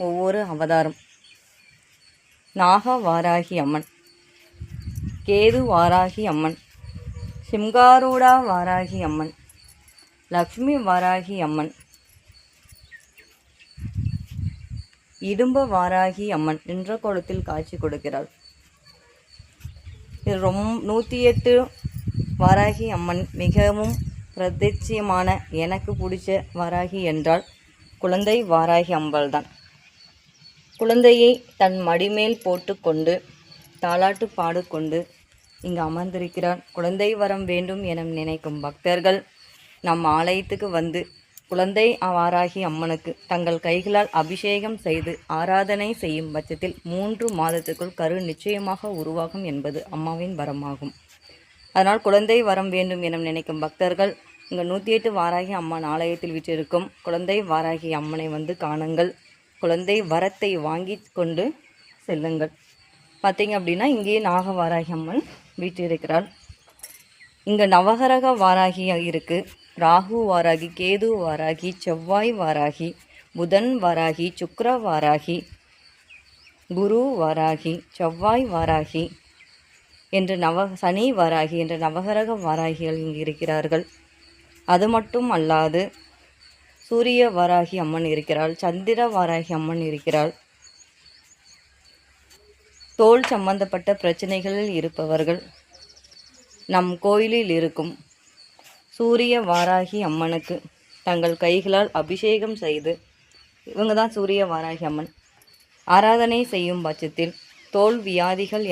ஒவ்வொரு அவதாரம். நாக வாராகி அம்மன், கேது வாராகி அம்மன், சிம்காரூடா வாராகி அம்மன், லக்ஷ்மி வாராகி அம்மன், இடும்ப வாராகி அம்மன் என்ற கோலத்தில் காட்சி கொடுக்கிறாள். இது 108 வாராகி அம்மன் மிகவும் பிரத்யட்சியமான எனக்கு பிடிச்ச வாராகி என்றால் குழந்தை வாராகி அம்பாள் தான். குழந்தையை தன் மடிமேல் போட்டு கொண்டு தாலாட்டு பாடிக்கொண்டு இங்கு அமர்ந்திருக்கிறார். குழந்தை வரம் வேண்டும் என நினைக்கும் பக்தர்கள் நம் ஆலயத்துக்கு வந்து குழந்தை வாராகி அம்மனுக்கு தங்கள் கைகளால் அபிஷேகம் செய்து ஆராதனை செய்யும் பட்சத்தில் 3 மாதத்துக்குள் கரு நிச்சயமாக உருவாகும் என்பது அம்மாவின் வரமாகும். அதனால் குழந்தை வரம் வேண்டும் என நினைக்கும் பக்தர்கள் இங்கே 108 வாராகி அம்மன் ஆலயத்தில் வீற்றிருக்கும் குழந்தை வாராகி அம்மனை வந்து காணுங்கள். குழந்தை வரத்தை வாங்கி கொண்டு செல்லுங்கள். பார்த்தீங்க அப்படின்னா இங்கேயே நாக வாராகி அம்மன் வீற்றிருக்கிறாள். இங்கே நவகிரக வாராகி இருக்குது. ராகு வாராகி, கேது வாராகி, செவ்வாய் வாராகி, புதன் வாராகி, சுக்கிர வாராகி, குரு வாராகி, செவ்வாய் வாராகி என்று சனி வாராகி என்ற நவகிரக வாராகிகள் இங்கு இருக்கிறார்கள். அது மட்டும் அல்லாது சூரிய வாராகி அம்மன் இருக்கிறாள், சந்திர வாராகி அம்மன் இருக்கிறாள். தோல் சம்பந்தப்பட்ட பிரச்சனைகளில் இருப்பவர்கள் நம் கோயிலில் இருக்கும் சூரிய வாராகி அம்மனுக்கு தங்கள் கைகளால் அபிஷேகம் செய்து, இவங்க தான் சூரிய வாராகி அம்மன், ஆராதனை செய்யும் பட்சத்தில் தோல் வியாதிகள்